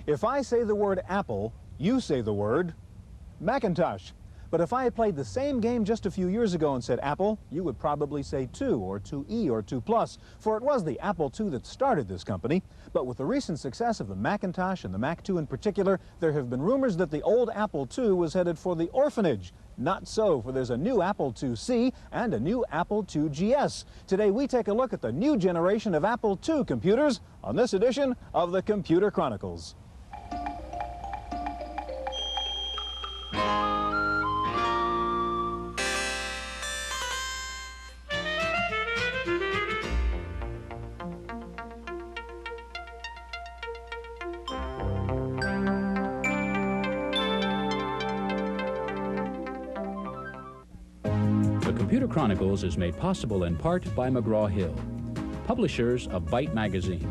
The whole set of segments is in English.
If I say the word Apple, you say the word Macintosh. But if I had played the same game just a few years ago and said Apple, you would probably say 2 or 2E or 2 Plus, for it was the Apple II that started this company. But with the recent success of the Macintosh and the Mac II in particular, there have been rumors that the old Apple II was headed for the orphanage. Not so, for there's a new Apple IIc and a new Apple II GS. Today we take a look at the new generation of Apple II computers on this edition of the Computer Chronicles. The Computer Chronicles is made possible in part by McGraw-Hill, publishers of Byte magazine,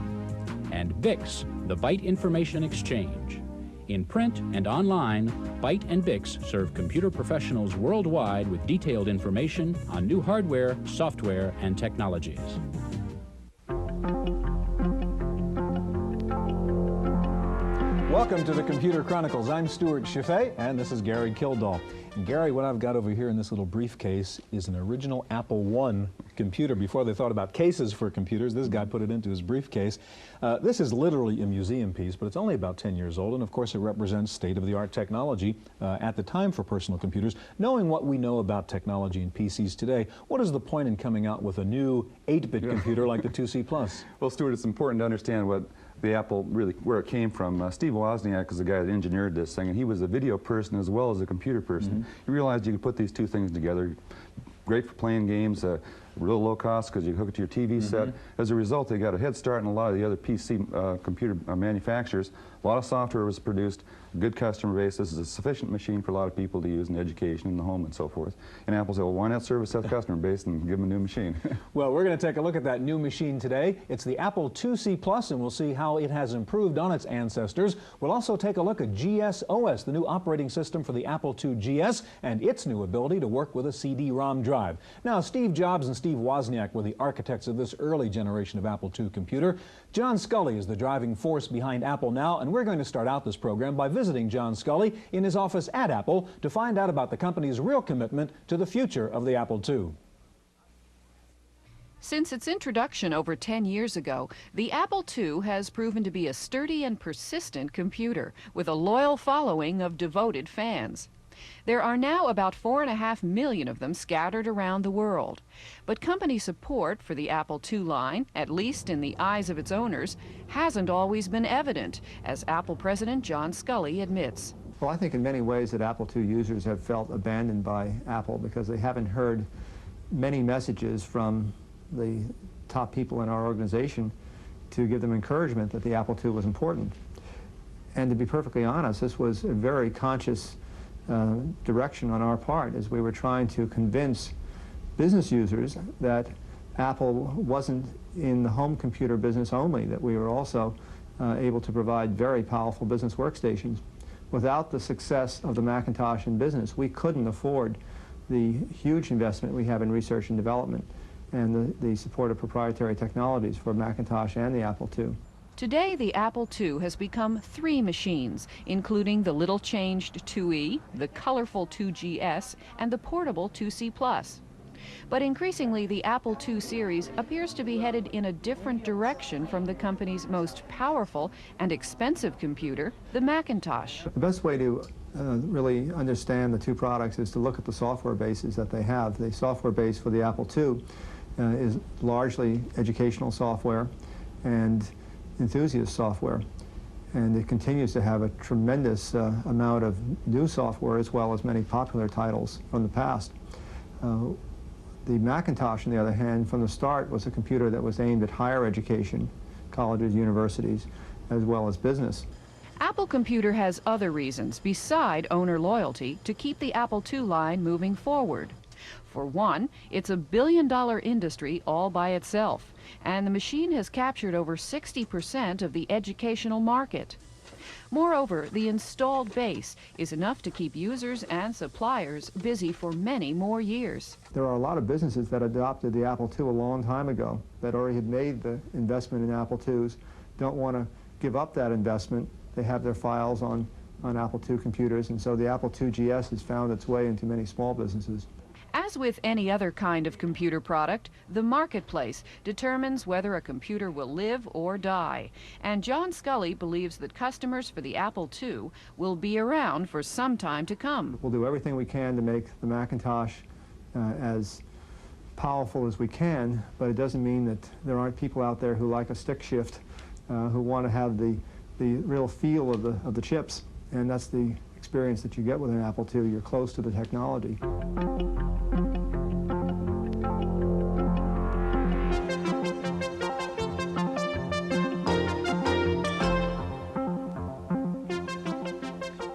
and Bix, the Byte Information Exchange. In print and online, Byte and Bix serve computer professionals worldwide with detailed information on new hardware, software, and technologies. Welcome to the Computer Chronicles. I'm Stewart Cheifet, and this is Gary Kildall. And Gary, what I've got over here in this little briefcase is an original Apple I computer. Before they thought about cases for computers, this guy put it into his briefcase. This is literally a museum piece, but it's only about 10 years old, and of course it represents state-of-the-art technology at the time for personal computers. Knowing what we know about technology and PCs today, what is the point in coming out with a new 8-bit computer like the IIc Plus? Well, Stuart, it's important to understand what the Apple really, where it came from. Steve Wozniak is the guy that engineered this thing, and he was a video person as well as a computer person. He realized you could put these two things together. Great for playing games, real low cost because you hook it to your TV set. As a result, they got a head start in a lot of the other PC computer manufacturers. A lot of software was produced, good customer base. This is a sufficient machine for a lot of people to use in education, in the home, and so forth. And Apple said, well, why not service that customer base and give them a new machine? Well, we're going to take a look at that new machine today. It's the Apple IIc Plus, and we'll see how it has improved on its ancestors. We'll also take a look at GS/OS, the new operating system for the Apple II GS, and its new ability to work with a CD-ROM drive. Now, Steve Jobs and Steve Wozniak were the architects of this early generation of Apple II computer. John Sculley is the driving force behind Apple now, and we're going to start out this program by visiting John Sculley in his office at Apple to find out about the company's real commitment to the future of the Apple II. Since its introduction over 10 years ago, the Apple II has proven to be a sturdy and persistent computer with a loyal following of devoted fans. There are now about 4.5 million of them scattered around the world. But company support for the Apple II line, at least in the eyes of its owners, hasn't always been evident, as Apple President John Sculley admits. Well, I think in many ways that Apple II users have felt abandoned by Apple because they haven't heard many messages from the top people in our organization to give them encouragement that the Apple II was important. And to be perfectly honest, this was a very conscious direction on our part as we were trying to convince business users that Apple wasn't in the home computer business only, that we were also able to provide very powerful business workstations. Without the success of the Macintosh in business, we couldn't afford the huge investment we have in research and development and the support of proprietary technologies for Macintosh and the Apple II. Today, the Apple II has become 3 machines, including the little-changed IIe, the colorful 2GS, and the portable IIc Plus. But increasingly, the Apple II series appears to be headed in a different direction from the company's most powerful and expensive computer, the Macintosh. The best way to really understand the two products is to look at the software bases that they have. The software base for the Apple II is largely educational software and enthusiast software, and it continues to have a tremendous amount of new software as well as many popular titles from the past. The Macintosh, on the other hand, from the start was a computer that was aimed at higher education, colleges, universities, as well as business. Apple Computer has other reasons beside owner loyalty to keep the Apple II line moving forward. For one, it's a billion-dollar industry all by itself, and the machine has captured over 60% of the educational market. Moreover, the installed base is enough to keep users and suppliers busy for many more years. There are a lot of businesses that adopted the Apple II a long time ago that already had made the investment in Apple IIs, don't want to give up that investment. they have their files on Apple II computers, and so the Apple II GS has found its way into many small businesses. As with any other kind of computer product, the marketplace determines whether a computer will live or die. And John Scully believes that customers for the Apple II will be around for some time to come. We'll do everything we can to make the Macintosh as powerful as we can, but it doesn't mean that there aren't people out there who like a stick shift, who want to have the real feel of the chips, and that's the experience that you get with an Apple II. You're close to the technology.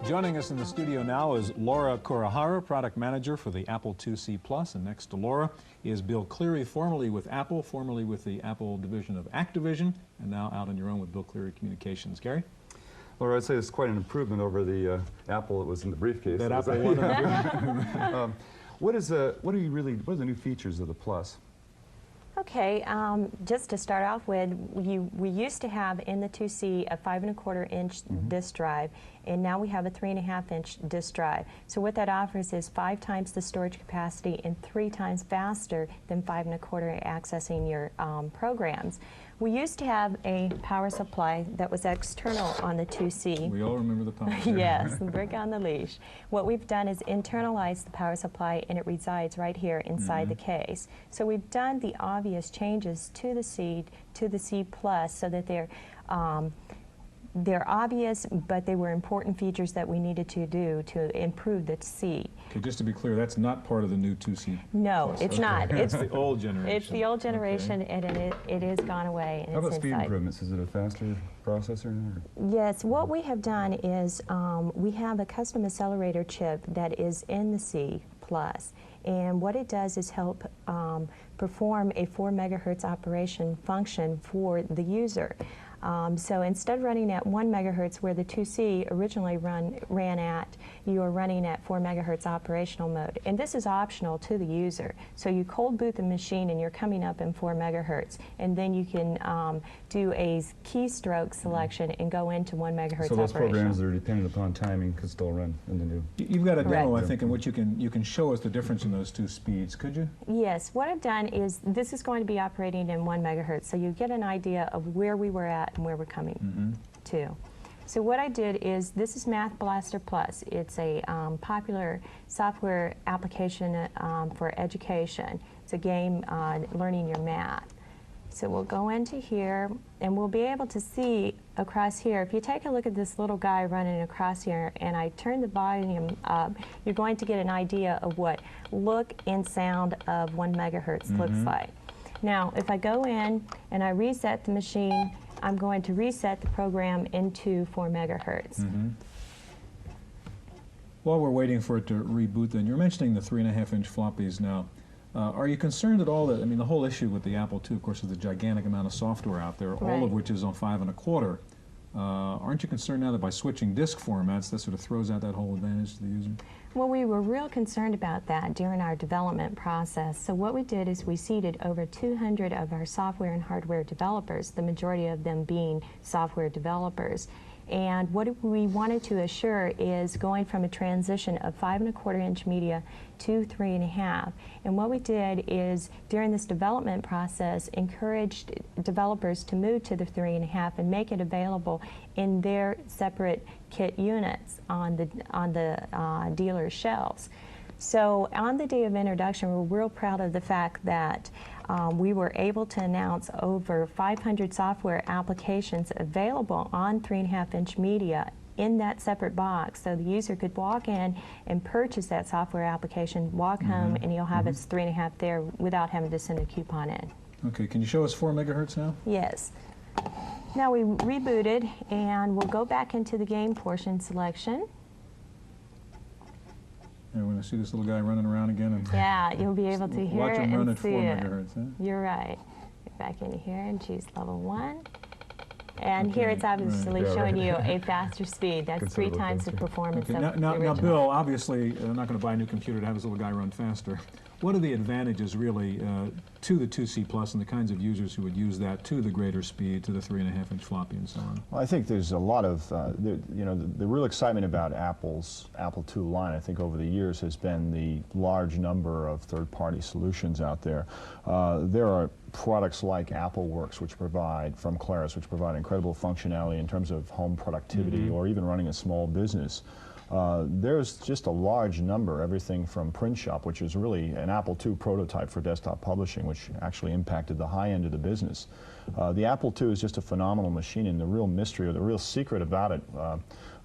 Joining us in the studio now is Laura Kurihara, Product Manager for the Apple IIc Plus, and next to Laura is Bill Cleary, formerly with Apple, formerly with the Apple division of Activision, and now out on your own with Bill Cleary Communications. Gary? Laura, I'd say it's quite an improvement over the Apple that was in the briefcase. That Apple one. What are the new features of the Plus? Okay, just to start off with, we used to have in the 2C a 5 1/4 inch disk drive, and now we have a 3 1/2 inch disk drive. So what that offers is 5 times the storage capacity and 3 times faster than 5 1/4 accessing your programs. We used to have a power supply that was external on the 2C. We all remember the power. Yes, the brick on the leash. What we've done is internalize the power supply, and it resides right here inside the case. So we've done the obvious changes to the C Plus so that they're obvious, but they were important features that we needed to do to improve the C. Okay, just to be clear, that's not part of the new 2C. No, Plus. it's not. It's the old generation. It's the old generation, and it is gone away. And How about it's speed inside. improvements? Is it a faster processor? Or? Yes, what we have done is we have a custom accelerator chip that is in the C Plus, and what it does is help perform a 4 megahertz operation function for the user. So instead of running at 1 megahertz where the 2C originally ran at, you are running at 4 megahertz operational mode. And this is optional to the user. So you cold boot the machine and you're coming up in 4 megahertz. And then you can do a keystroke selection and go into 1 megahertz So those operational. programs that are dependent upon timing could still run in the new. You've got a demo, Correct. I think, in which you can show us the difference in those two speeds, could you? Yes, what I've done is this is going to be operating in 1 megahertz, so you get an idea of where we were at and where we're coming to. So what I did is, this is Math Blaster Plus. It's a popular software application for education. It's a game learning your math. So we'll go into here, and we'll be able to see across here. If you take a look at this little guy running across here, and I turn the volume up, you're going to get an idea of what look and sound of 1 megahertz looks like. Now, if I go in and I reset the machine, I'm going to reset the program into 4 megahertz. While we're waiting for it to reboot, then, you're mentioning the 3 1/2 inch floppies now. Are you concerned at all that, I mean, the whole issue with the Apple II, of course, is the gigantic amount of software out there, all of which is on 5 1/4. Aren't you concerned now that by switching disk formats, that sort of throws out that whole advantage to the user? Well, we were real concerned about that during our development process. So what we did is we seeded over 200 of our software and hardware developers, the majority of them being software developers. And what we wanted to assure is going from a transition of 5 1/4 inch media to 3 1/2. And what we did is, during this development process, encouraged developers to move to the 3 1/2 and make it available in their separate kit units on the dealer shelves. So on the day of introduction, we're real proud of the fact that we were able to announce over 500 software applications available on 3 1/2 inch media in that separate box, so the user could walk in and purchase that software application, walk home, and he'll have his 3 1/2 there without having to send a coupon in. Okay, can you show us 4 megahertz now? Yes. Now we rebooted, and we'll go back into the game portion selection. And we're going to see this little guy running around again. And Yeah, you'll be able to hear watch it him run and at 4 see it. megahertz. Huh? You're right. Get back into here and choose level 1. And here it's obviously Yeah, showing right. you a faster speed. That's 3 times the performance Okay, of the now original. Bill, obviously, not going to buy a new computer to have this little guy run faster. What are the advantages really to the 2C Plus and the kinds of users who would use that, to the greater speed, to the 3.5-inch floppy and so on? Well, I think there's a lot of, the real excitement about Apple's Apple II line, I think over the years, has been the large number of third-party solutions out there. There are products like AppleWorks, which provide, from Claris, which provide incredible functionality in terms of home productivity or even running a small business. There's just a large number, everything from Print Shop, which is really an Apple II prototype for desktop publishing, which actually impacted the high end of the business. The Apple II is just a phenomenal machine, and the real mystery or the real secret about it,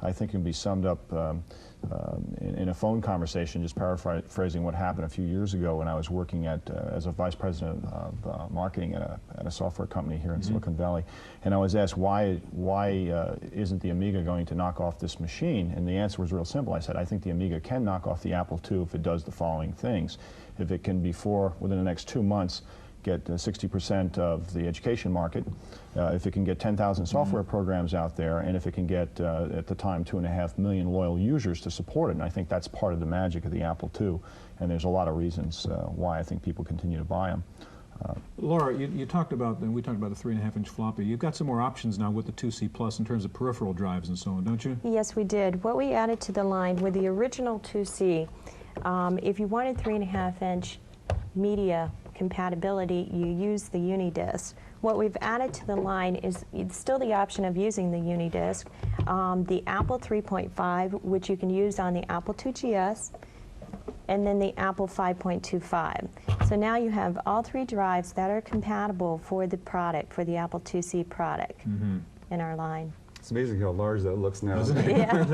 I think, can be summed up in a phone conversation, just paraphrasing what happened a few years ago when I was working as a vice president of marketing at a software company here in Silicon Valley, and I was asked why isn't the Amiga going to knock off this machine, and the answer was real simple. I said, I think the Amiga can knock off the Apple II if it does the following things. If it can, within the next 2 months, get 60% of the education market, if it can get 10,000 software programs out there, and if it can get, at the time, 2.5 million loyal users to support it. And I think that's part of the magic of the Apple II, and there's a lot of reasons why I think people continue to buy them. Laura, you talked about, and we talked about the 3.5-inch floppy. You've got some more options now with the 2C Plus in terms of peripheral drives and so on, don't you? Yes, we did. What we added to the line with the original 2C, if you wanted 3.5-inch media compatibility, you use the UniDisc. What we've added to the line is still the option of using the UniDisc, the Apple 3.5, which you can use on the Apple II GS, and then the Apple 5.25. So now you have all 3 drives that are compatible for the product, for the Apple IIc product in our line. It's amazing how large that looks now. Yeah.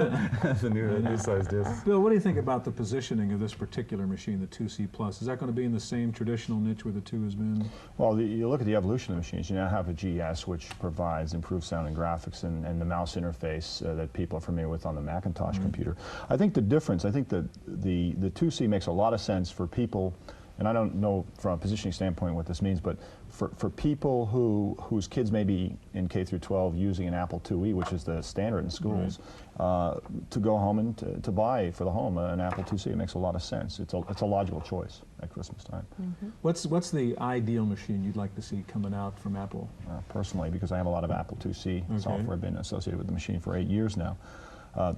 The new size disc. Bill, what do you think about the positioning of this particular machine, the 2C Plus? Is that going to be in the same traditional niche where the 2 has been? Well, you look at the evolution of the machines. You now have a GS, which provides improved sound and graphics, and the mouse interface that people are familiar with on the Macintosh computer. I think the difference, I think the 2C makes a lot of sense for people, and I don't know from a positioning standpoint what this means, but for people whose kids may be in K through 12 using an Apple IIe, which is the standard in schools, to go home and to buy for the home an Apple IIc, it makes a lot of sense. It's a logical choice at Christmas time. What's the ideal machine you'd like to see coming out from Apple? Personally, because I have a lot of Apple IIc software, been associated with the machine for 8 years now.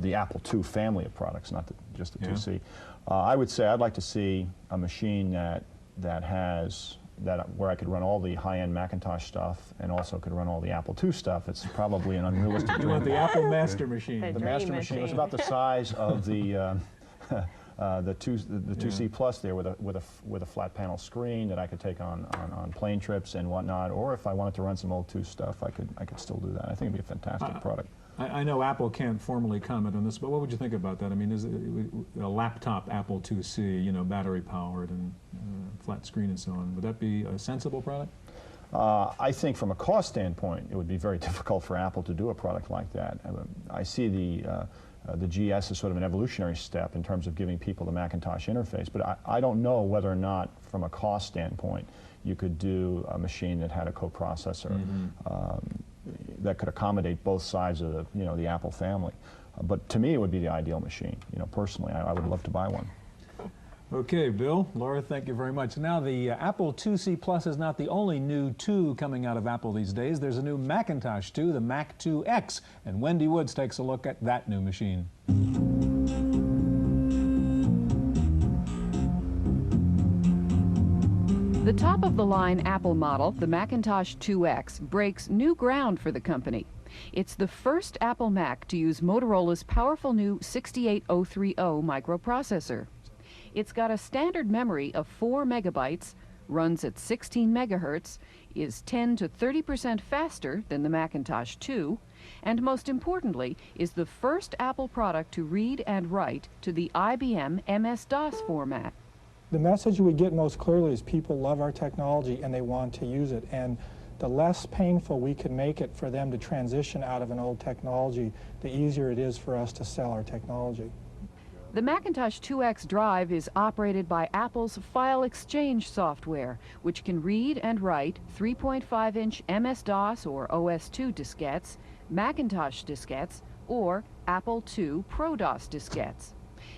The Apple II family of products, not just the 2C. I would say I'd like to see a machine where I could run all the high-end Macintosh stuff and also could run all the Apple II stuff. It's probably an unrealistic dream. You want the Apple Master Machine. The The Master Machine was about the size of the 2C Plus there, with a flat panel screen that I could take on plane trips and whatnot. Or if I wanted to run some old II stuff, I could still do that. I think it'd be a fantastic product. I know Apple can't formally comment on this, but what would you think about that? I mean, is it a laptop Apple IIc, you know, battery powered and flat screen and so on? Would that be a sensible product? I think from a cost standpoint, it would be very difficult for Apple to do a product like that. I see the GS as sort of an evolutionary step in terms of giving people the Macintosh interface, but I don't know whether or not, from a cost standpoint, you could do a machine that had a coprocessor that could accommodate both sides of the Apple family. But to me, it would be the ideal machine. Personally, I would love to buy one. Okay, Bill, Laura, thank you very much. Now, the Apple IIc Plus is not the only new 2 coming out of Apple these days. There's a new Macintosh 2, the Mac 2X, and Wendy Woods takes a look at that new machine. The top-of-the-line Apple model, the Macintosh 2X, breaks new ground for the company. It's the first Apple Mac to use Motorola's powerful new 68030 microprocessor. It's got a standard memory of 4 megabytes, runs at 16 megahertz, is 10 to 30% faster than the Macintosh 2, and most importantly, is the first Apple product to read and write to the IBM MS-DOS format. The message we get most clearly is people love our technology and they want to use it. And the less painful we can make it for them to transition out of an old technology, the easier it is for us to sell our technology. The Macintosh 2X drive is operated by Apple's file exchange software, which can read and write 3.5-inch MS-DOS or OS/2 diskettes, Macintosh diskettes, or Apple II Pro-DOS diskettes.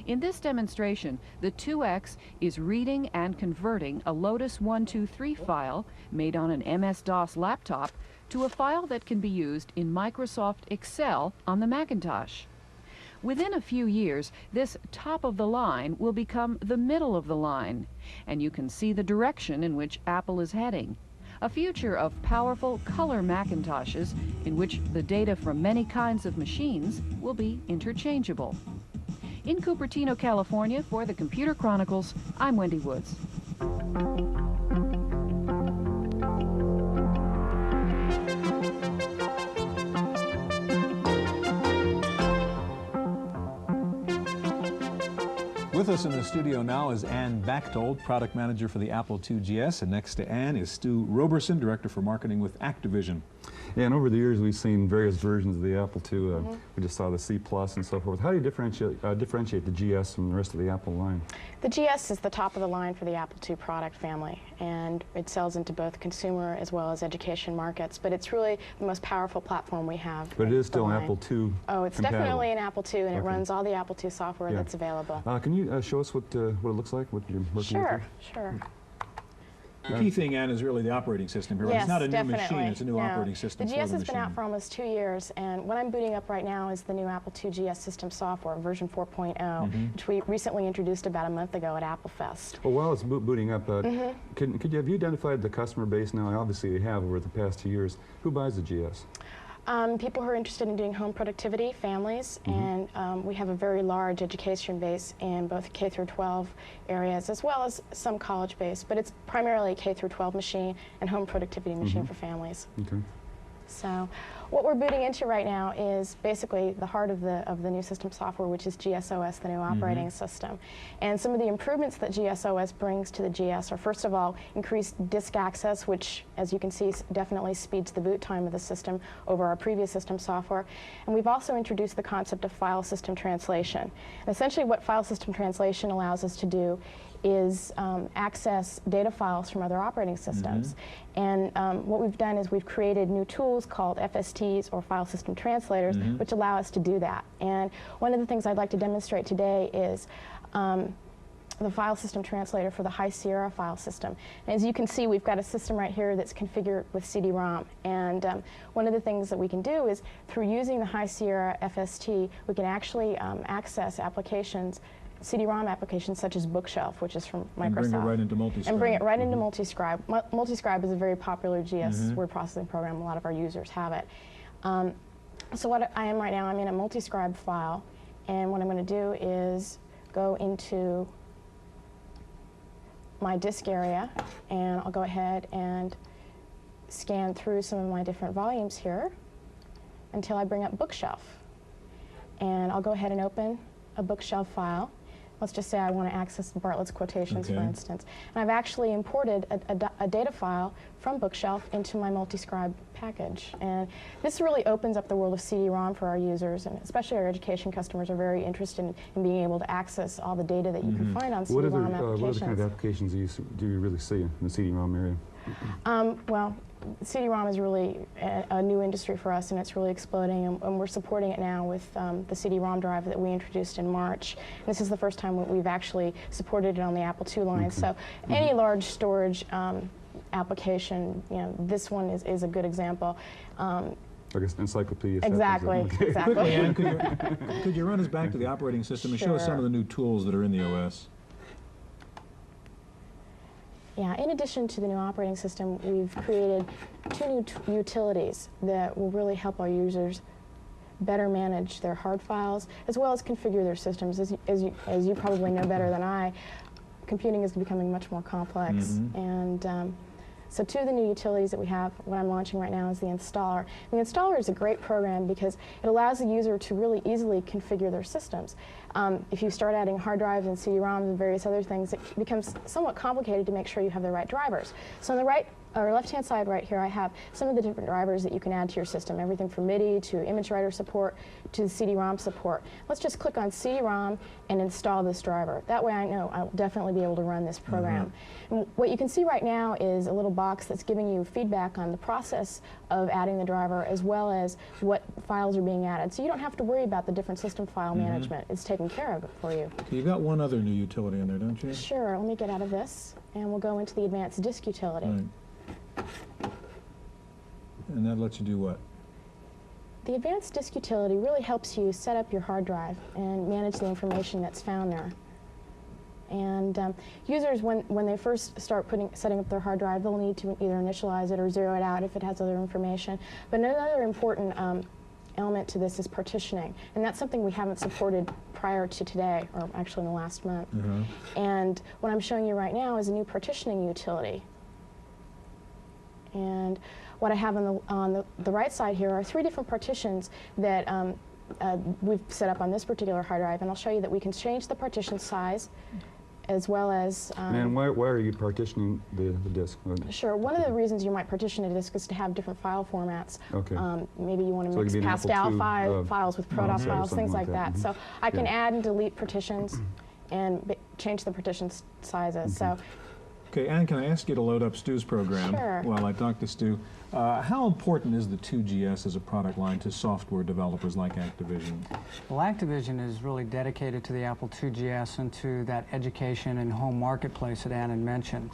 In this demonstration, the 2X is reading and converting a Lotus 123 file made on an MS-DOS laptop to a file that can be used in Microsoft Excel on the Macintosh. Within a few years, this top of the line will become the middle of the line, and you can see the direction in which Apple is heading. A future of powerful color Macintoshes in which the data from many kinds of machines will be interchangeable. In Cupertino, California, for the Computer Chronicles, I'm Wendy Woods. With us in the studio now is Ann Bachtold, product manager for the Apple II GS, and next to Ann is Stu Roberson, director for marketing with Activision. Yeah, and over the years we've seen various versions of the Apple II. We just saw the C Plus and so forth. How do you differentiate the GS from the rest of the Apple line? The GS is the top of the line for the Apple II product family, and it sells into both consumer as well as education markets, but it's really the most powerful platform we have. But it is still an Apple II Oh, it's compatible. Definitely an Apple II, and it runs all the Apple II software that's available. Can you show us what it looks like? What you're working with? Sure. The key thing, Ann, is really the operating system here. Yes, it's not a definitely. new machine, it's a new operating system The for GS the has been out for almost 2 years, and what I'm booting up right now is the new Apple II GS system software, version 4.0, which we recently introduced about a month ago at Apple Fest. Well, while it's booting up, have you identified the customer base now? Obviously you have over the past 2 years. Who buys the GS? People who are interested in doing home productivity, families, and we have a very large education base in both K through 12 areas as well as some college base, but it's primarily a K through 12 machine and home productivity machine for families. Okay. So what we're booting into right now is basically the heart of the new system software, which is GSOS, the new operating system. And some of the improvements that GSOS brings to the GS are, first of all, increased disk access, which, as you can see, definitely speeds the boot time of the system over our previous system software. And we've also introduced the concept of file system translation. And essentially what file system translation allows us to do is access data files from other operating systems. And what we've done is we've created new tools called FSTs, or file system translators, which allow us to do that. And one of the things I'd like to demonstrate today is the file system translator for the High Sierra file system. And as you can see, we've got a system right here that's configured with CD-ROM. And one of the things that we can do is, through using the High Sierra FST, we can actually access applications, CD-ROM applications such as Bookshelf, which is from Microsoft. And bring it right into Multiscribe. And bring it right into Multiscribe. Multiscribe is a very popular GS word processing program. A lot of our users have it. So what I am right now, I'm in a Multiscribe file, and what I'm going to do is go into my disk area, and I'll go ahead and scan through some of my different volumes here until I bring up Bookshelf. And I'll go ahead and open a Bookshelf file. Let's just say I want to access Bartlett's quotations, for instance. And I've actually imported a data file from Bookshelf into my Multiscribe package. And this really opens up the world of CD-ROM for our users, and especially our education customers are very interested in being able to access all the data that you can find on CD-ROM applications. What other kind of applications do you really see in the CD-ROM area? Well, CD-ROM is really a new industry for us, and it's really exploding, and we're supporting it now with the CD-ROM drive that we introduced in March. And this is the first time we've actually supported it on the Apple II line. So any large storage application, this one is a good example. I guess encyclopedia. Exactly. Exactly. Quickly, Ann, could you run us back to the operating system and show us some of the new tools that are in the OS? Yeah, in addition to the new operating system, we've created 2 new utilities that will really help our users better manage their hard files, as well as configure their systems. As you probably know better than I, computing is becoming much more complex. And so 2 of the new utilities that we have, what I'm launching right now, is the installer. The installer is a great program because it allows the user to really easily configure their systems. If you start adding hard drives and CD-ROMs and various other things, it becomes somewhat complicated to make sure you have the right drivers. So on the right or left-hand side right here, I have some of the different drivers that you can add to your system, everything from MIDI to image writer support to CD-ROM support. Let's just click on CD-ROM and install this driver. That way I know I'll definitely be able to run this program. And what you can see right now is a little box that's giving you feedback on the process of adding the driver as well as what files are being added. So you don't have to worry about the different system file management. It's taken care of it for you. You've got one other new utility in there, don't you? Sure. Let me get out of this and we'll go into the advanced disk utility. Right. And that lets you do what? The advanced disk utility really helps you set up your hard drive and manage the information that's found there. And users, when they first start setting up their hard drive, they'll need to either initialize it or zero it out if it has other information. But another important element to this is partitioning, and that's something we haven't supported prior to today, or actually in the last month. And what I'm showing you right now is a new partitioning utility. And what I have on the right side here are 3 different partitions that we've set up on this particular hard drive, and I'll show you that we can change the partition size as well as... and why are you partitioning the disk? Sure. One of the reasons you might partition a disk is to have different file formats. Okay. Maybe you want to mix Pascal files with Protoss files, things like that. So I can add and delete partitions and change the partition sizes. So. Okay, Ann, can I ask you to load up Stu's program while I talk to Stu? How important is the 2GS as a product line to software developers like Activision? Well, Activision is really dedicated to the Apple IIgs and to that education and home marketplace that Ann had mentioned.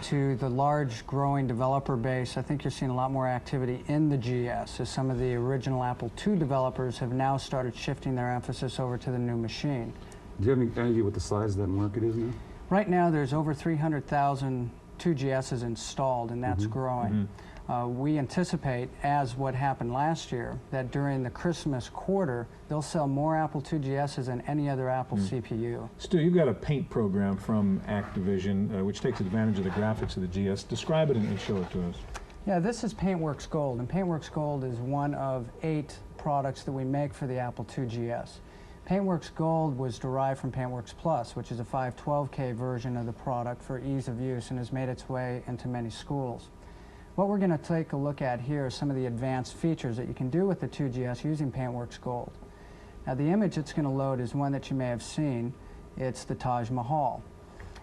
To the large growing developer base, I think you're seeing a lot more activity in the GS as some of the original Apple II developers have now started shifting their emphasis over to the new machine. Do you have any idea what the size of that market is now? Right now, there's over 300,000 2GSs installed, and that's growing. We anticipate, as what happened last year, that during the Christmas quarter, they'll sell more Apple IIGSs than any other Apple CPU. Stu, you've got a paint program from Activision, which takes advantage of the graphics of the GS. Describe it and show it to us. Yeah, this is PaintWorks Gold, and PaintWorks Gold is one of 8 products that we make for the Apple IIgs. PaintWorks Gold was derived from PaintWorks Plus, which is a 512K version of the product for ease of use and has made its way into many schools. What we're going to take a look at here is some of the advanced features that you can do with the 2GS using PaintWorks Gold. Now, the image it's going to load is one that you may have seen. It's the Taj Mahal.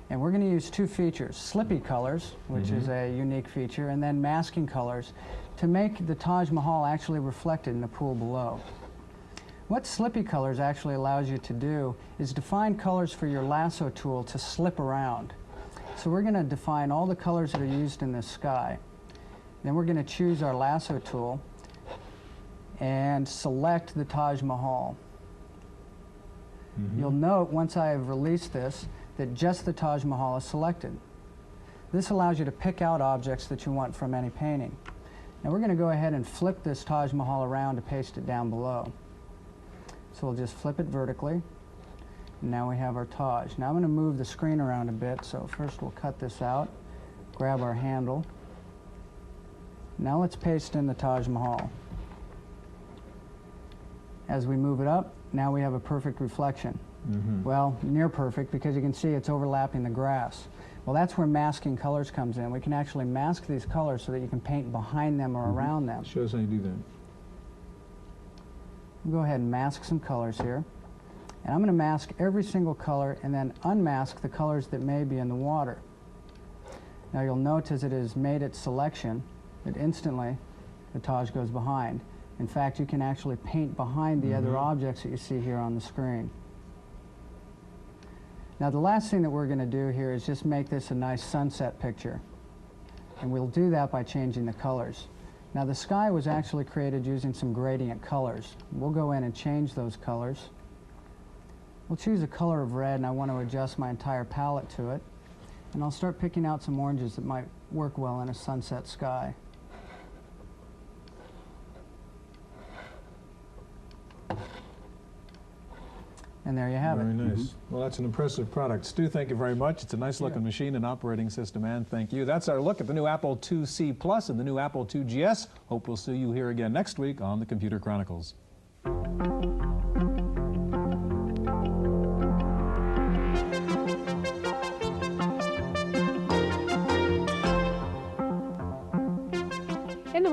And we're going to use 2 features, Slippy colors, which is a unique feature, and then masking colors to make the Taj Mahal actually reflected in the pool below. What Slippy colors actually allows you to do is define colors for your lasso tool to slip around. So we're going to define all the colors that are used in the sky. Then we're going to choose our lasso tool and select the Taj Mahal. You'll note once I have released this that just the Taj Mahal is selected. This allows you to pick out objects that you want from any painting. Now we're going to go ahead and flip this Taj Mahal around to paste it down below. So we'll just flip it vertically, and now we have our Taj. Now I'm going to move the screen around a bit, so first we'll cut this out, grab our handle. Now let's paste in the Taj Mahal. As we move it up, now we have a perfect reflection. Well, near perfect, because you can see it's overlapping the grass. Well, that's where masking colors comes in. We can actually mask these colors so that you can paint behind them or around them. Show us how you do that. Go ahead and mask some colors here. And I'm going to mask every single color and then unmask the colors that may be in the water. Now you'll note as it has made its selection that instantly the Taj goes behind. In fact, you can actually paint behind the other objects that you see here on the screen. Now the last thing that we're going to do here is just make this a nice sunset picture. And we'll do that by changing the colors. Now the sky was actually created using some gradient colors. We'll go in and change those colors. We'll choose a color of red, and I want to adjust my entire palette to it. And I'll start picking out some oranges that might work well in a sunset sky. And there you have it. Very nice. Well, that's an impressive product. Stu, thank you very much. It's a nice-looking machine and operating system, and thank you. That's our look at the new Apple IIc Plus and the new Apple IIgs. Hope we'll see you here again next week on the Computer Chronicles.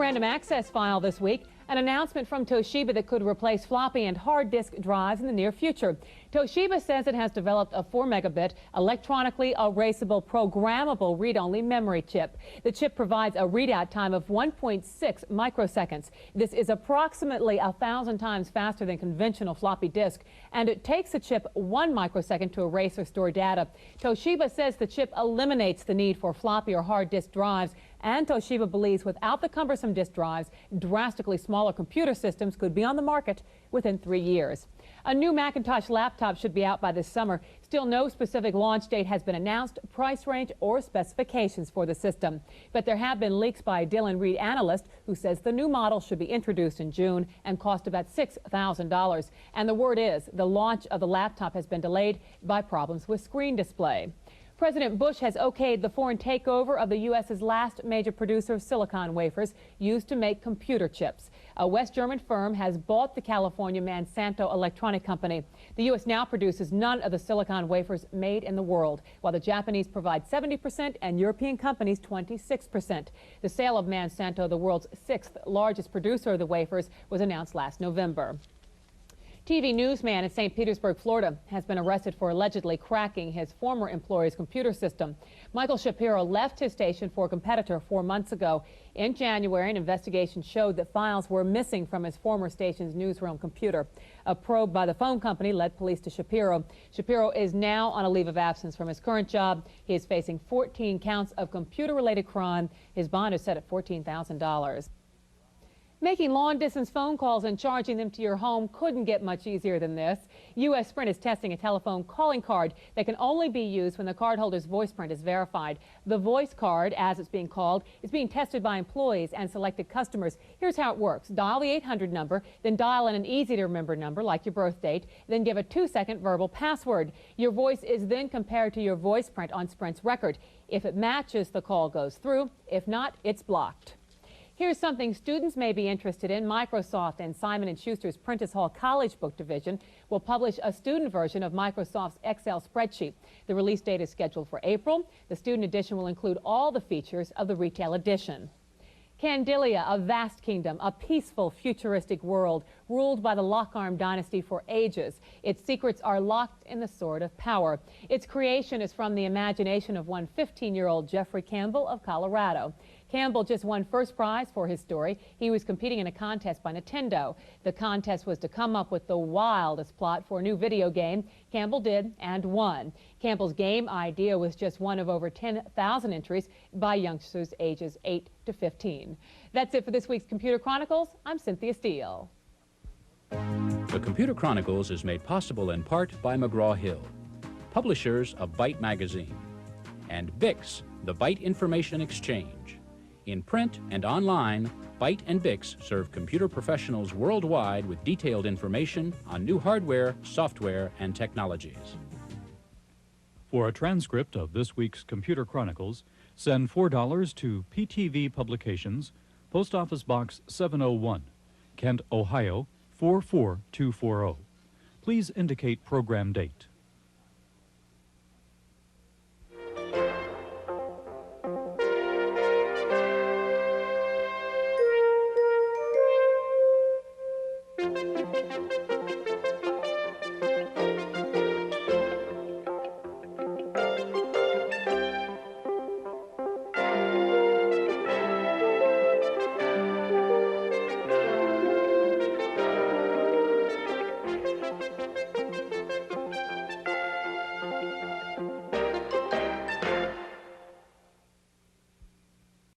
random access file this week, an announcement from Toshiba that could replace floppy and hard disk drives in the near future. Toshiba says it has developed a 4 megabit electronically erasable programmable read-only memory chip. The chip provides a readout time of 1.6 microseconds. This is approximately 1,000 times faster than conventional floppy disk, and it takes the chip 1 microsecond to erase or store data. Toshiba says the chip eliminates the need for floppy or hard disk drives, and Toshiba believes without the cumbersome disk drives, drastically smaller computer systems could be on the market within 3 years. A new Macintosh laptop should be out by this summer. Still, no specific launch date has been announced, price range, or specifications for the system. But there have been leaks by a Dylan Reed analyst who says the new model should be introduced in June and cost about $6,000. And the word is the launch of the laptop has been delayed by problems with screen display. President Bush has okayed the foreign takeover of the U.S.'s last major producer of silicon wafers used to make computer chips. A West German firm has bought the California Monsanto Electronic Company. The U.S. now produces none of the silicon wafers made in the world, while the Japanese provide 70% and European companies 26%. The sale of Monsanto, the world's 6th largest producer of the wafers, was announced last November. TV newsman in St. Petersburg, Florida, has been arrested for allegedly cracking his former employer's computer system. Michael Shapiro left his station for a competitor 4 months ago. In January, an investigation showed that files were missing from his former station's newsroom computer. A probe by the phone company led police to Shapiro. Shapiro is now on a leave of absence from his current job. He is facing 14 counts of computer-related crime. His bond is set at $14,000. Making long-distance phone calls and charging them to your home couldn't get much easier than this. U.S. Sprint is testing a telephone calling card that can only be used when the cardholder's voice print is verified. The voice card, as it's being called, is being tested by employees and selected customers. Here's how it works. Dial the 800 number, then dial in an easy-to-remember number like your birth date, then give a 2-second verbal password. Your voice is then compared to your voice print on Sprint's record. If it matches, the call goes through. If not, it's blocked. Here's something students may be interested in. Microsoft and Simon & Schuster's Prentice Hall College Book Division will publish a student version of Microsoft's Excel spreadsheet. The release date is scheduled for April. The student edition will include all the features of the retail edition. Candilia, a vast kingdom, a peaceful, futuristic world ruled by the Lock-Arm dynasty for ages. Its secrets are locked in the sword of power. Its creation is from the imagination of one 15-year-old Jeffrey Campbell of Colorado. Campbell just won first prize for his story. He was competing in a contest by Nintendo. The contest was to come up with the wildest plot for a new video game. Campbell did and won. Campbell's game idea was just one of over 10,000 entries by youngsters ages 8 to 15. That's it for this week's Computer Chronicles. I'm Cynthia Steele. The Computer Chronicles is made possible in part by McGraw-Hill, publishers of Byte Magazine, and Bix, the Byte Information Exchange. In print and online, Byte and Bix serve computer professionals worldwide with detailed information on new hardware, software, and technologies. For a transcript of this week's Computer Chronicles, send $4 to PTV Publications, Post Office Box 701, Kent, Ohio 44240. Please indicate program date.